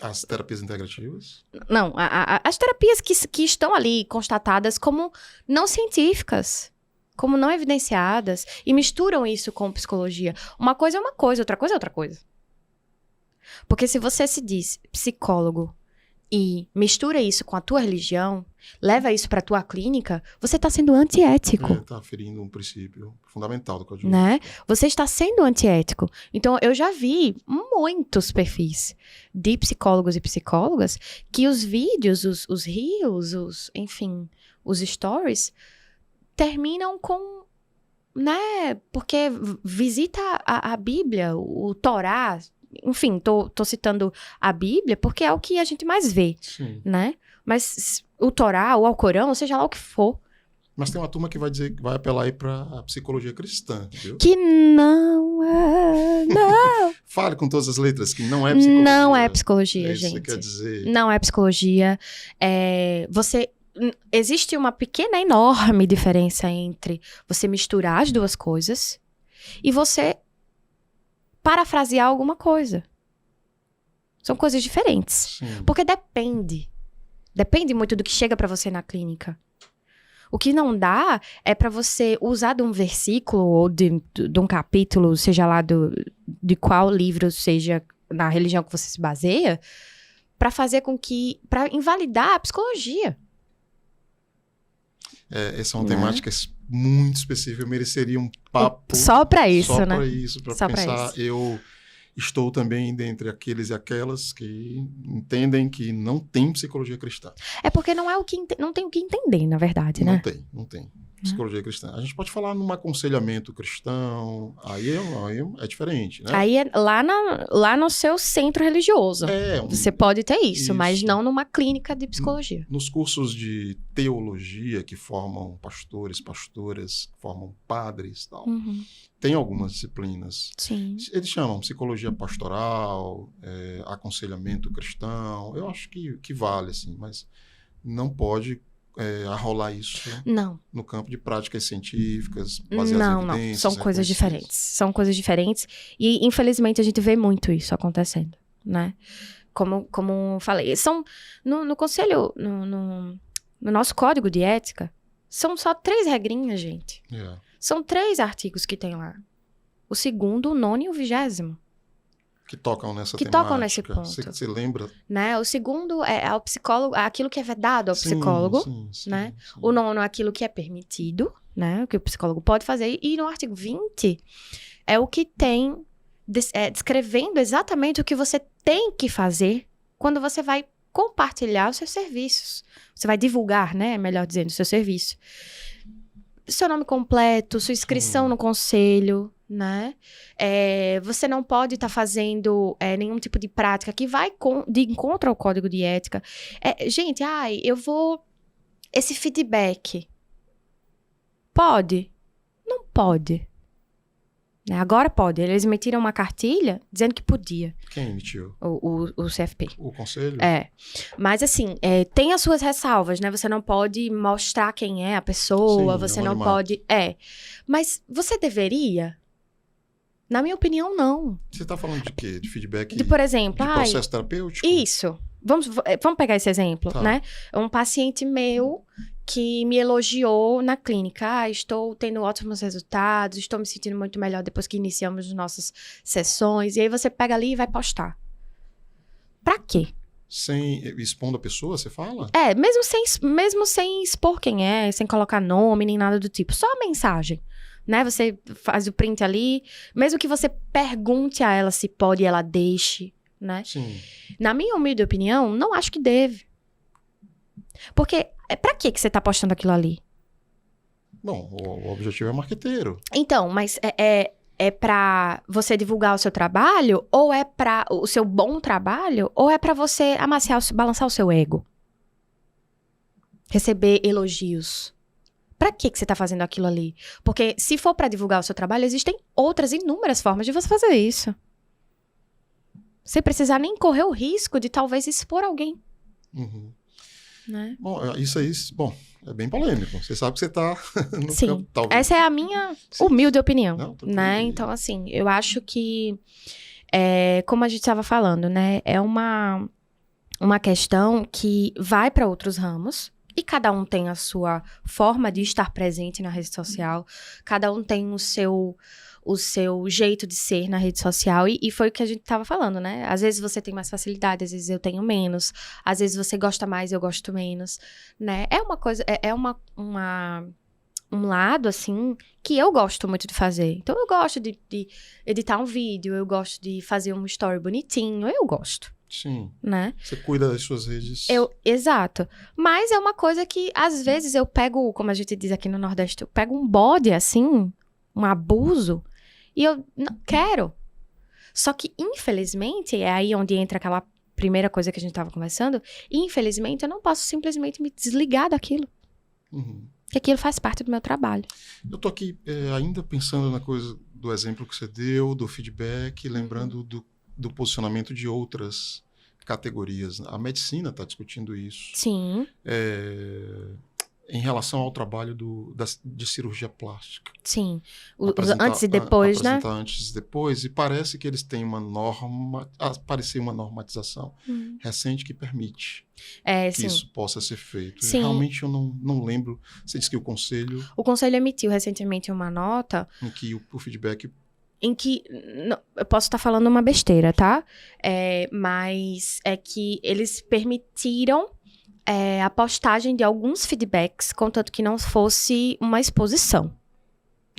As terapias integrativas? Não, as terapias que estão ali constatadas como não científicas, como não evidenciadas, e misturam isso com psicologia. Uma coisa é uma coisa, outra coisa é outra coisa. Porque se você se diz psicólogo e mistura isso com a tua religião, leva isso pra tua clínica, você tá sendo antiético. Tá ferindo um princípio fundamental do Código Né? Você está sendo antiético. Então, eu já vi muitos perfis de psicólogos e psicólogas que os vídeos, os reels, enfim, os stories, terminam com, né? Porque visita a Bíblia, o Torá. Enfim, tô citando a Bíblia porque é o que a gente mais vê, né? Mas o Torá, o Alcorão, ou seja lá o que for. Mas tem uma turma que vai dizer que vai apelar aí pra psicologia cristã, viu? Que não é, não. Fale com todas as letras que não é psicologia. Não é psicologia, isso gente. Quer dizer... Não é psicologia. Existe uma pequena, enorme diferença entre você misturar as duas coisas e você parafrasear alguma coisa. São coisas diferentes. Sim. Porque depende muito do que chega pra você na clínica. O que não dá é pra você usar de um versículo ou de um capítulo, seja lá de qual livro seja na religião que você se baseia, pra fazer com que... pra invalidar a psicologia. Essa é uma temática muito específica, eu mereceria um papo... Só pra isso, só né? Pra isso, pra pensar. Eu estou também dentre aqueles e aquelas que entendem que não tem psicologia cristã. É porque não tem o que entender, na verdade, né? Não tem. Psicologia cristã. A gente pode falar num aconselhamento cristão, aí é diferente, né? Aí é lá no seu centro religioso. Você pode ter isso, mas não numa clínica de psicologia. Nos cursos de teologia que formam pastores, pastoras, que formam padres e tal, tem algumas disciplinas. Sim. Eles chamam psicologia pastoral, aconselhamento cristão. Eu acho que vale, assim, mas não pode arrolar isso no campo de práticas científicas, baseadas em evidências. São coisas diferentes. São coisas diferentes. E, infelizmente, a gente vê muito isso acontecendo, né? Como falei, no conselho, no nosso código de ética, são só 3 regrinhas, gente. São 3 artigos que tem lá. O 2º, o 9º e o 20º. Que tocam nessa que temática. Tocam nesse ponto. Você lembra? Né? O 2º é ao psicólogo, aquilo que é vedado ao psicólogo, né? Sim. O 9º é aquilo que é permitido, né? O que o psicólogo pode fazer. E no artigo 20 é o que tem descrevendo exatamente o que você tem que fazer quando você vai compartilhar os seus serviços. Você vai divulgar, né? Melhor dizendo, o seu serviço. Seu nome completo, sua inscrição no conselho, né? Você não pode estar fazendo nenhum tipo de prática que vai de encontro ao código de ética. Gente, eu vou... Esse feedback. Pode? Não pode. Agora pode. Eles emitiram uma cartilha dizendo que podia. Quem emitiu? O CFP. O conselho? Mas assim, tem as suas ressalvas, né? Você não pode mostrar quem é a pessoa, você não pode... Mas você deveria? Na minha opinião, não. Você tá falando de quê? De feedback? Por exemplo... De processo terapêutico? Isso. Vamos pegar esse exemplo, né? Um paciente meu que me elogiou na clínica. Estou tendo ótimos resultados, estou me sentindo muito melhor depois que iniciamos as nossas sessões. E aí você pega ali e vai postar. Pra quê? Sem expondo a pessoa, você fala? Mesmo sem expor quem é, sem colocar nome, nem nada do tipo. Só a mensagem, né? Você faz o print ali, mesmo que você pergunte a ela se pode e ela deixe, né? Sim. Na minha humilde opinião, não acho que deve. Porque, pra que você tá postando aquilo ali? Bom, o objetivo é marqueteiro. Então, mas é pra você divulgar o seu trabalho? Ou é pra o seu bom trabalho? Ou é pra você balançar o seu ego? Receber elogios? Pra que você tá fazendo aquilo ali? Porque se for pra divulgar o seu trabalho, existem outras inúmeras formas de você fazer isso. Sem precisar nem correr o risco de talvez expor alguém. Né? Bom, isso aí, é bem polêmico. Você sabe que você tá no Sim, campo, talvez. Essa é a minha humilde opinião. Não, né? Então, assim, eu acho que, como a gente estava falando, né? É uma questão que vai para outros ramos. E cada um tem a sua forma de estar presente na rede social. Cada um tem o seu jeito de ser na rede social. E foi o que a gente estava falando, né? Às vezes você tem mais facilidade, às vezes eu tenho menos. Às vezes você gosta mais, eu gosto menos, né? É uma coisa, um lado, assim, que eu gosto muito de fazer. Então, eu gosto de editar um vídeo, eu gosto de fazer um story bonitinho, eu gosto. Sim. Né? Você cuida das suas redes. Exato. Mas é uma coisa que, às vezes, eu pego, como a gente diz aqui no Nordeste, eu pego um bode, assim, um abuso, e eu não quero. Só que, infelizmente, é aí onde entra aquela primeira coisa que a gente estava conversando, infelizmente, eu não posso simplesmente me desligar daquilo. Porque aquilo faz parte do meu trabalho. Eu tô aqui ainda pensando na coisa do exemplo que você deu, do feedback, lembrando do posicionamento de outras categorias. A medicina está discutindo isso. Sim. Em relação ao trabalho de cirurgia plástica. Sim. Antes e depois, né? Antes e depois, e parece que eles têm uma normatização recente que permite que isso possa ser feito. Realmente eu não lembro. Você disse que o Conselho... O Conselho emitiu recentemente uma nota... Em que o feedback... Em que, eu posso estar falando uma besteira, tá? Mas é que eles permitiram a postagem de alguns feedbacks, contanto que não fosse uma exposição,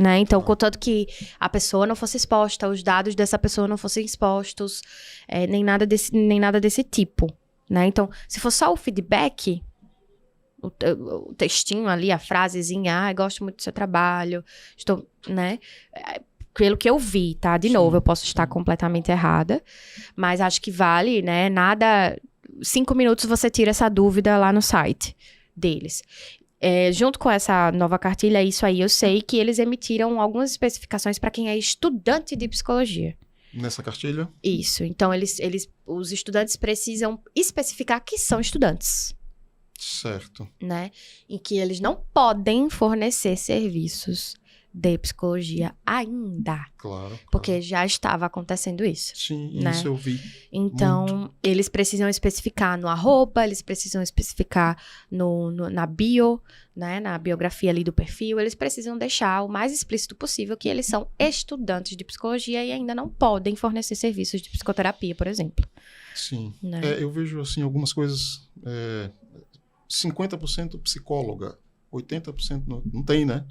né? Então, contanto que a pessoa não fosse exposta, os dados dessa pessoa não fossem expostos, nem nada desse tipo, né? Então, se for só o feedback, o textinho ali, a frasezinha, gosto muito do seu trabalho, estou, né? Pelo que eu vi, tá? De novo, eu posso estar completamente errada, mas acho que vale, né? Nada, 5 minutos você tira essa dúvida lá no site deles. Junto com essa nova cartilha, isso aí, eu sei que eles emitiram algumas especificações para quem é estudante de psicologia. Nessa cartilha? Isso. Então, os estudantes precisam especificar que são estudantes. Certo. Né? E que eles não podem fornecer serviços de psicologia ainda. Claro. Porque já estava acontecendo isso. Sim, né? Isso eu vi. Então, eles precisam especificar no arroba, eles precisam especificar na bio, né? Na biografia ali do perfil. Eles precisam deixar o mais explícito possível que eles são estudantes de psicologia e ainda não podem fornecer serviços de psicoterapia, por exemplo. Sim. Né? Eu vejo, assim, algumas coisas... 50% psicóloga, 80% não tem, né?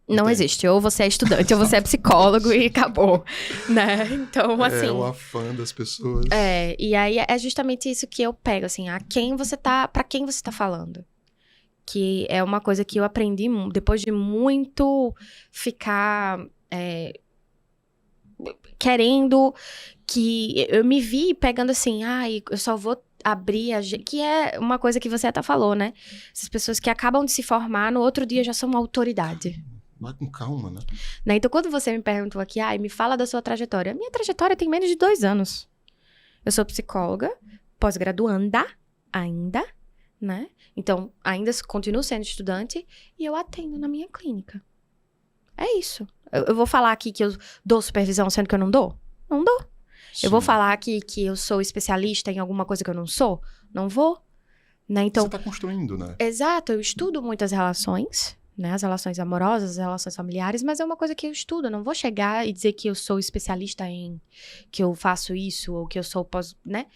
Não existe. Ou você é estudante, ou você é psicólogo e acabou, né? Então, assim... É o afã das pessoas. E aí é justamente isso que eu pego, assim, pra quem você tá falando. Que é uma coisa que eu aprendi depois de muito ficar querendo que... Eu me vi pegando assim, eu só vou abrir que é uma coisa que você até falou, né? Essas pessoas que acabam de se formar, no outro dia já são uma autoridade. Vai com calma, né? Então, quando você me perguntou aqui, me fala da sua trajetória. Minha trajetória tem menos de 2 anos. Eu sou psicóloga, pós-graduanda ainda, né? Então, ainda continuo sendo estudante e eu atendo na minha clínica. É isso. Eu vou falar aqui que eu dou supervisão sendo que eu não dou? Não dou. Sim. Eu vou falar aqui que eu sou especialista em alguma coisa que eu não sou? Não vou. Né? Então, você está construindo, né? Exato. Eu estudo muitas relações, né? As relações amorosas, as relações familiares, mas é uma coisa que eu estudo. Eu não vou chegar e dizer que eu sou especialista em... que eu faço isso, ou que eu sou né?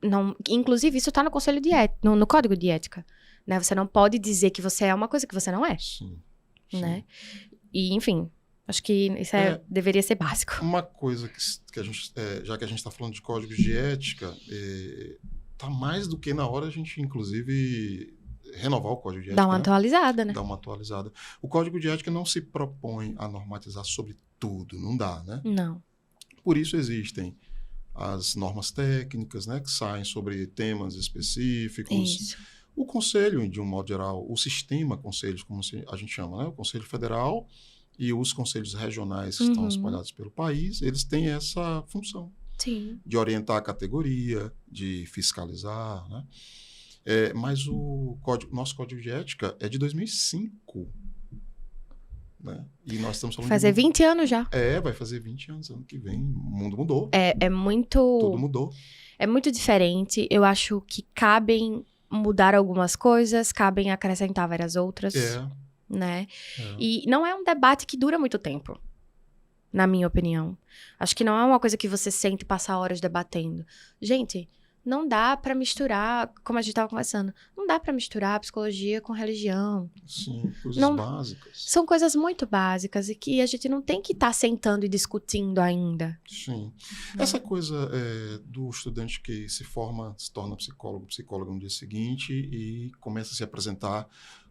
Não, inclusive, isso tá no conselho de ética, no código de ética. Né? Você não pode dizer que você é uma coisa que você não é. Sim. Né? E, enfim... Acho que isso deveria ser básico. Uma coisa que a gente, já que a gente está falando de códigos de ética, tá mais do que na hora a gente, inclusive, renovar o código de ética. Dá uma atualizada, né? Dá uma atualizada. O código de ética não se propõe a normatizar sobre tudo, não dá, né? Não. Por isso existem as normas técnicas, né, que saem sobre temas específicos. Isso. O conselho, de um modo geral, o sistema conselhos, como a gente chama, né? O Conselho Federal e os conselhos regionais que estão espalhados pelo país, eles têm essa função. Sim. De orientar a categoria, de fiscalizar, né? Mas nosso código de ética é de 2005. Né? E nós estamos falando fazer 20 anos já. Vai fazer 20 anos ano que vem. O mundo mudou. É muito... Tudo mudou. É muito diferente. Eu acho que cabem mudar algumas coisas, cabem acrescentar várias outras. Né? E não é um debate que dura muito tempo, na minha opinião. Acho que não é uma coisa que você sente e passa horas debatendo. Gente, não dá pra misturar, como a gente tava conversando, não dá pra misturar psicologia com religião. Sim, coisas básicas. São coisas muito básicas e que a gente não tem que estar sentando e discutindo ainda. Sim. Essa coisa do estudante que se forma, se torna psicólogo no dia seguinte e começa a se apresentar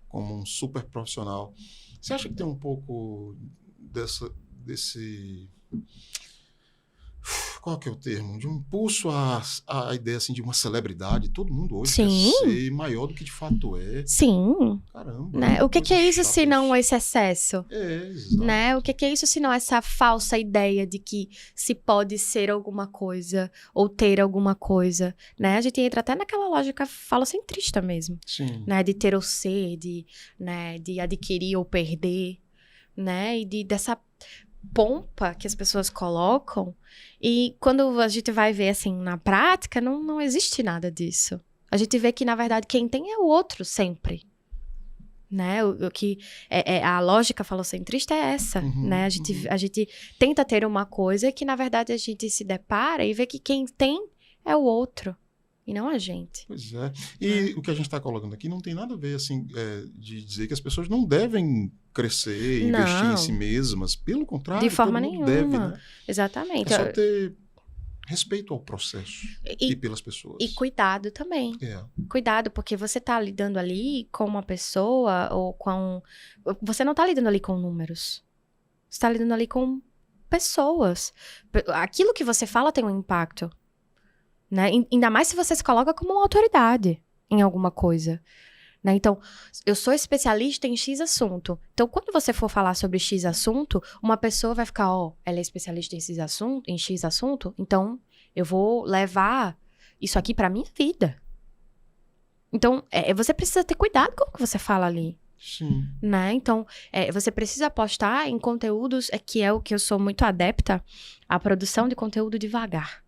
como um super profissional. Você acha que tem um pouco desse... Qual que é o termo? De um impulso à ideia assim, de uma celebridade. Todo mundo hoje quer ser maior do que de fato é. Sim. Caramba. Né? O que é isso se não esse excesso? Exato. Né? O que é isso se não essa falsa ideia de que se pode ser alguma coisa ou ter alguma coisa? Né? A gente entra até naquela lógica falocentrista mesmo. Sim. Né? De ter ou ser, de adquirir ou perder. Né? E dessa pompa que as pessoas colocam. E quando a gente vai ver, assim, na prática, não existe nada disso. A gente vê que, na verdade, quem tem é o outro sempre. Né? O que a lógica falocentrista é essa, né? A gente tenta ter uma coisa que, na verdade, a gente se depara e vê que quem tem é o outro. E não a gente. Pois é. E o que a gente está colocando aqui não tem nada a ver, assim, de dizer que as pessoas não devem crescer, investir em si mesmas. Pelo contrário, de forma nenhuma. deve, né? Exatamente. É só ter respeito ao processo e pelas pessoas. E cuidado também. É. Cuidado, porque você tá lidando ali com uma pessoa ou com... Você não tá lidando ali com números. Você tá lidando ali com pessoas. Aquilo que você fala tem um impacto. Né? Ainda mais se você se coloca como uma autoridade em alguma coisa. Né? Então, eu sou especialista em X assunto. Então, quando você for falar sobre X assunto, uma pessoa vai ficar, ela é especialista em X assunto, então eu vou levar isso aqui pra minha vida. Então, você precisa ter cuidado com o que você fala ali. Sim. Né? Então, você precisa apostar em conteúdos, que é o que eu sou muito adepta, a produção de conteúdo devagar.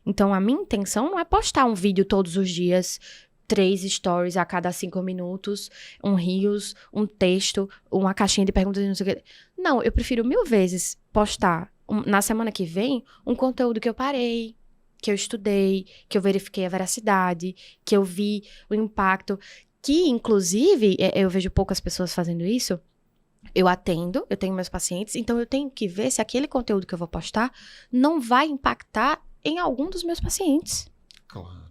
Então, a minha intenção não é postar um vídeo todos os dias, 3 stories a cada 5 minutos, um reels, um texto, uma caixinha de perguntas, não sei o quê. Não, eu prefiro 1000 vezes postar na semana que vem um conteúdo que eu parei, que eu estudei, que eu verifiquei a veracidade, que eu vi o impacto, que inclusive, eu vejo poucas pessoas fazendo isso. Eu atendo, eu tenho meus pacientes, então eu tenho que ver se aquele conteúdo que eu vou postar não vai impactar em algum dos meus pacientes. Claro.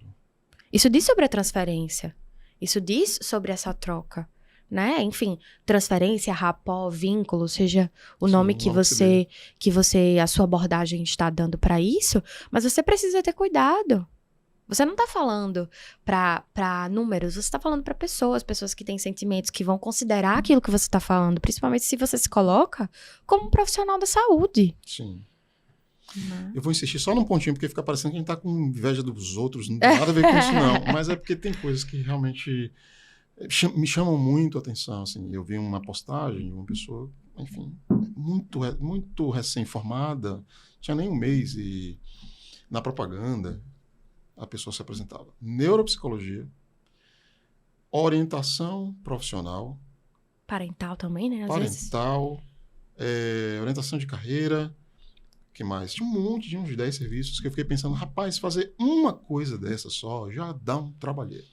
Isso diz sobre a transferência. Isso diz sobre essa troca, né? Enfim, transferência, rapport, vínculo, seja o nome que você, a sua abordagem está dando para isso, mas você precisa ter cuidado. Você não está falando para números, você está falando para pessoas que têm sentimentos, que vão considerar aquilo que você está falando, principalmente se você se coloca como um profissional da saúde. Sim. Não. Eu vou insistir só num pontinho, porque fica parecendo que a gente tá com inveja dos outros. Não tem nada a ver com isso, não. Mas é porque tem coisas que realmente me chamam muito a atenção. Assim. Eu vi uma postagem de uma pessoa, enfim, muito recém-formada, tinha nem um mês, e na propaganda a pessoa se apresentava. Neuropsicologia, orientação profissional. Parental também, né? Às vezes. Orientação de carreira. Que mais? Tinha um monte, de uns 10 serviços que eu fiquei pensando, rapaz, fazer uma coisa dessa só já dá um trabalheiro.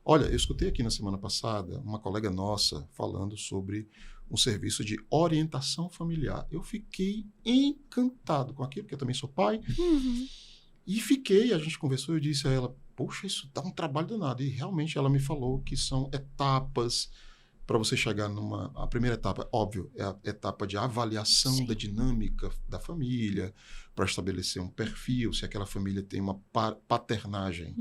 Olha, eu escutei aqui na semana passada uma colega nossa falando sobre um serviço de orientação familiar. Eu fiquei encantado com aquilo, porque eu também sou pai. Uhum. E a gente conversou e eu disse a ela, poxa, isso dá um trabalho danado. E realmente ela me falou que são etapas para você chegar a primeira etapa, óbvio, é a etapa de avaliação Sim. da dinâmica da família, para estabelecer um perfil, se aquela família tem uma paternagem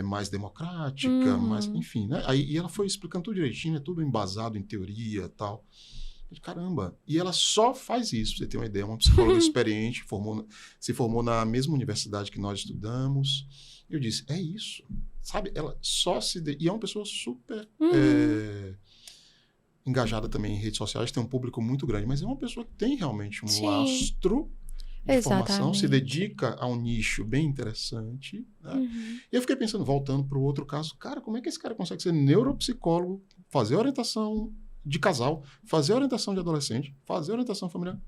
mais democrática, mais, enfim, né? E ela foi explicando tudo direitinho, é tudo embasado em teoria e tal. Caramba, e ela só faz isso, pra você ter uma ideia, uma psicóloga experiente, se formou na mesma universidade que nós estudamos. Eu disse, é isso, sabe? Ela só e é uma pessoa super engajada também em redes sociais, tem um público muito grande, mas é uma pessoa que tem realmente um lastro de formação, se dedica a um nicho bem interessante. Né? E eu fiquei pensando, voltando para o outro caso, cara, como é que esse cara consegue ser neuropsicólogo, fazer orientação de casal, fazer orientação de adolescente, fazer orientação familiar?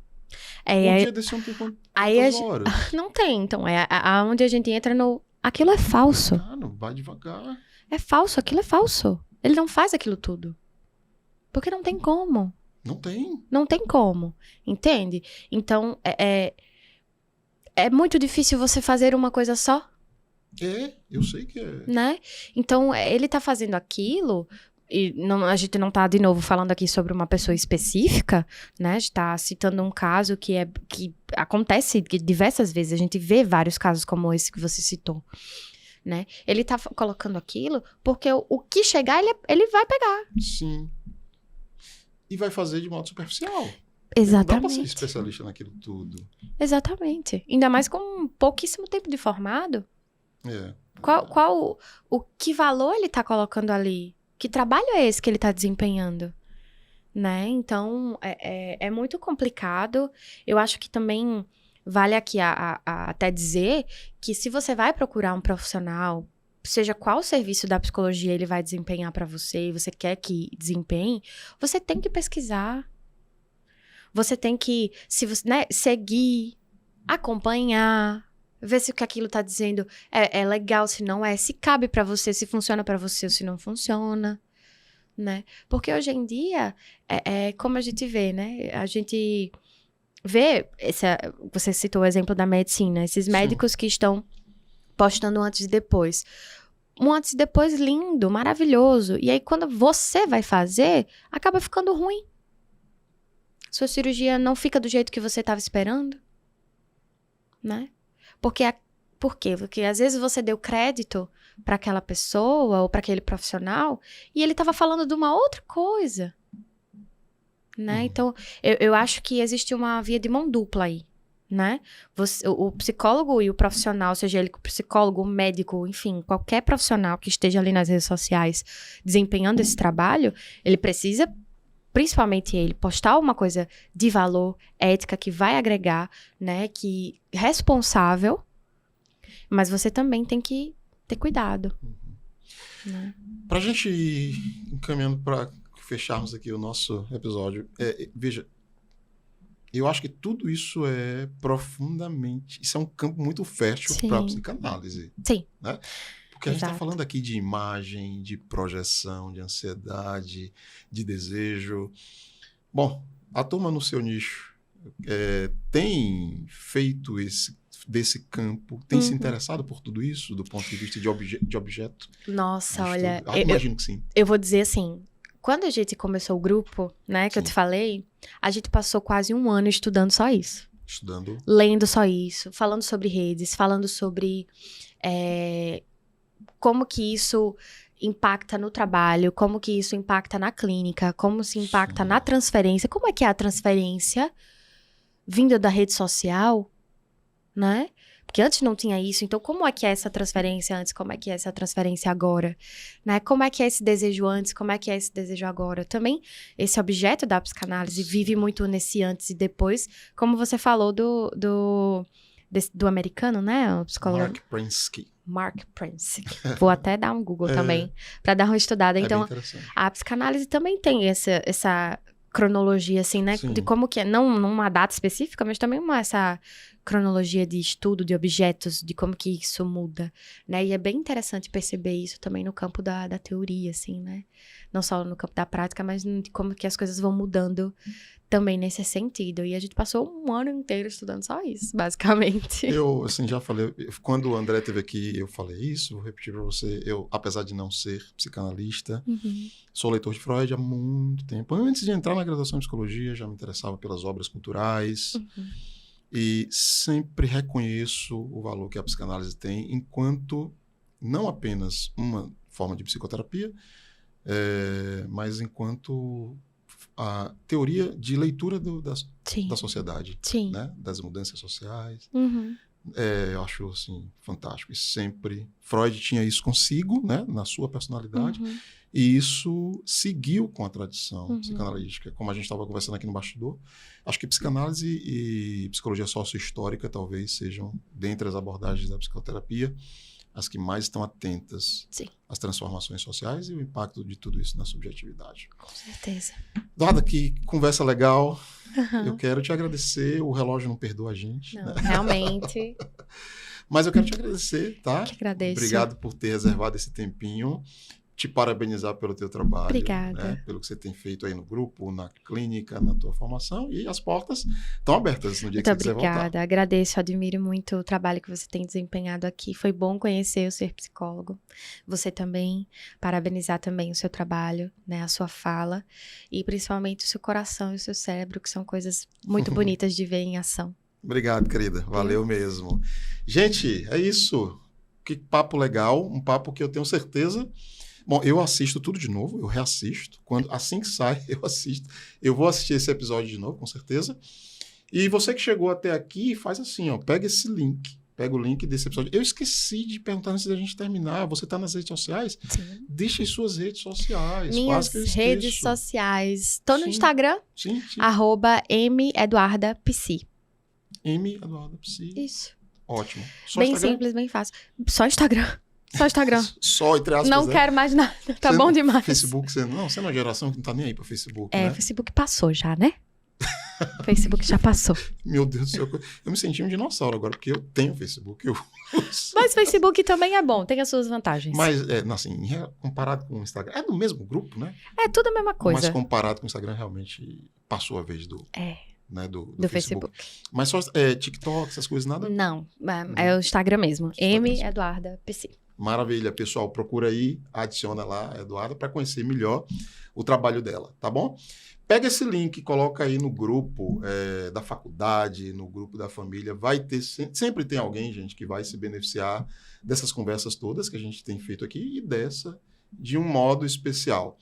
Um dia desse não tem quantas horas? Não tem, então, aonde a gente entra no... Aquilo é falso. Não, vai devagar. É falso, aquilo é falso. Ele não faz aquilo tudo. Porque não tem como. Não tem. Não tem como, entende? Então, é muito difícil você fazer uma coisa só. Eu sei que é. Né? Então, ele tá fazendo aquilo... E a gente não tá, de novo, falando aqui sobre uma pessoa específica, né? A gente tá citando um caso que acontece diversas vezes. A gente vê vários casos como esse que você citou, né? Ele tá colocando aquilo porque o que chegar, ele vai pegar. Sim. E vai fazer de modo superficial. Exatamente. Não dá pra ser especialista naquilo tudo. Exatamente. Ainda mais com pouquíssimo tempo de formado. Que valor ele tá colocando ali? Que trabalho é esse que ele está desempenhando? Né? Então, é muito complicado. Eu acho que também vale aqui até dizer que se você vai procurar um profissional, seja qual serviço da psicologia ele vai desempenhar para você, e você quer que desempenhe, você tem que pesquisar. Você tem que seguir, acompanhar, ver se o que aquilo tá dizendo é legal, se não é, se cabe pra você, se funciona pra você ou se não funciona, né? Porque hoje em dia, como a gente vê, né? A gente você citou o exemplo da medicina, esses médicos que estão postando antes e depois. Um antes e depois lindo, maravilhoso. E aí, quando você vai fazer, acaba ficando ruim. Sua cirurgia não fica do jeito que você estava esperando, né? Por quê? Porque às vezes você deu crédito para aquela pessoa ou para aquele profissional e ele estava falando de uma outra coisa, né? Então, eu acho que existe uma via de mão dupla aí, né? O psicólogo e o profissional, seja ele psicólogo, médico, enfim, qualquer profissional que esteja ali nas redes sociais desempenhando esse trabalho, ele precisa, principalmente ele, postar uma coisa de valor, ética, que vai agregar, né? Que responsável, mas você também tem que ter cuidado. Né? Pra gente ir encaminhando para fecharmos aqui o nosso episódio, veja, eu acho que tudo isso é profundamente... Isso é um campo muito fértil para a psicanálise. Sim. Né? Porque a gente está falando aqui de imagem, de projeção, de ansiedade, de desejo. Bom, a turma no seu nicho tem feito desse campo, tem se interessado por tudo isso, do ponto de vista de objeto? Nossa, olha... imagino que sim. Eu vou dizer assim... Quando a gente começou o grupo, né, que eu te falei, a gente passou quase 1 ano estudando só isso. Estudando? Lendo só isso, falando sobre redes, falando sobre como que isso impacta no trabalho, como que isso impacta na clínica, como se impacta na transferência, como é que é a transferência vinda da rede social, né? Porque antes não tinha isso, então como é que é essa transferência antes, como é que é essa transferência agora, né? Como é que é esse desejo antes, como é que é esse desejo agora? Também esse objeto da psicanálise vive muito nesse antes e depois, como você falou do americano, né? O psicólogo Mark Prensky. Vou até dar um Google também, para dar uma estudada. Então, a psicanálise também tem essa cronologia, assim, né? Sim. De como que é, não numa data específica, mas também essa cronologia de estudo de objetos, de como que isso muda, né? E é bem interessante perceber isso também no campo da teoria, assim, né? Não só no campo da prática, mas de como que as coisas vão mudando também nesse sentido. E a gente passou 1 ano inteiro estudando só isso, basicamente. Eu, assim, já falei, quando o André esteve aqui, eu falei isso, vou repetir para você, eu, apesar de não ser psicanalista, sou leitor de Freud há muito tempo. Antes de entrar na graduação em psicologia, já me interessava pelas obras culturais, e sempre reconheço o valor que a psicanálise tem enquanto não apenas uma forma de psicoterapia, mas enquanto a teoria de leitura da sociedade, né? Das mudanças sociais. Eu acho assim, fantástico. E sempre Freud tinha isso consigo, né? Na sua personalidade, e isso seguiu com a tradição psicanalítica. Como a gente estava conversando aqui no bastidor, acho que psicanálise e psicologia sócio-histórica talvez sejam, dentre as abordagens da psicoterapia, as que mais estão atentas às transformações sociais e o impacto de tudo isso na subjetividade. Com certeza. Eduarda, que conversa legal. Eu quero te agradecer. O relógio não perdoa a gente. Não, né? Realmente. Mas eu quero te agradecer, tá? Eu que agradeço. Obrigado por ter reservado esse tempinho. Te parabenizar pelo teu trabalho. Obrigada. Né? Pelo que você tem feito aí no grupo, na clínica, na tua formação. E as portas estão abertas no dia que você quiser voltar. Obrigada. Agradeço, admiro muito o trabalho que você tem desempenhado aqui. Foi bom conhecer o ser psicólogo. Você também, parabenizar também o seu trabalho, né? A sua fala. E principalmente o seu coração e o seu cérebro, que são coisas muito bonitas de ver em ação. Obrigado, querida. Valeu mesmo. Gente, é isso. Que papo legal. Um papo que eu tenho certeza... Bom, eu assisto tudo de novo, eu reassisto. Assim que sai, eu assisto. Eu vou assistir esse episódio de novo, com certeza. E você que chegou até aqui, faz assim, ó, pega esse link. Pega o link desse episódio. Eu esqueci de perguntar antes da gente terminar. Você está nas redes sociais? Sim. Deixa as suas redes sociais. Minhas redes sociais. Estou no Instagram. Sim. @meduardapsi. meduardapsi. Isso. Ótimo. Só bem Instagram? Simples, bem fácil. Só Instagram. Só Instagram. Só, entre aspas. Não quero mais nada. Tá bom demais. Facebook, você é uma geração que não tá nem aí pro Facebook, né? Facebook passou já, né? Facebook já passou. Meu Deus do céu. Eu me senti um dinossauro agora, porque eu tenho Facebook. Mas Facebook também é bom, tem as suas vantagens. Mas, assim, comparado com o Instagram, é do mesmo grupo, né? É tudo a mesma coisa. Mas comparado com o Instagram, realmente passou a vez do né, do Do Facebook. Mas só TikTok, essas coisas, nada? Não, é o Instagram mesmo. M. mesmo. Eduarda PC. Maravilha, pessoal. Procura aí, adiciona lá a Eduarda para conhecer melhor o trabalho dela, tá bom? Pega esse link, coloca aí no grupo da faculdade, no grupo da família. Vai ter, sempre tem alguém, gente, que vai se beneficiar dessas conversas todas que a gente tem feito aqui e dessa de um modo especial.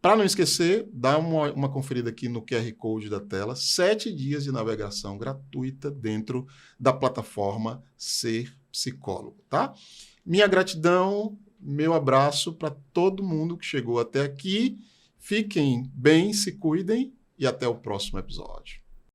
Para não esquecer, dá uma conferida aqui no QR Code da tela. 7 dias de navegação gratuita dentro da plataforma Ser Psicólogo, tá? Minha gratidão, meu abraço para todo mundo que chegou até aqui. Fiquem bem, se cuidem e até o próximo episódio.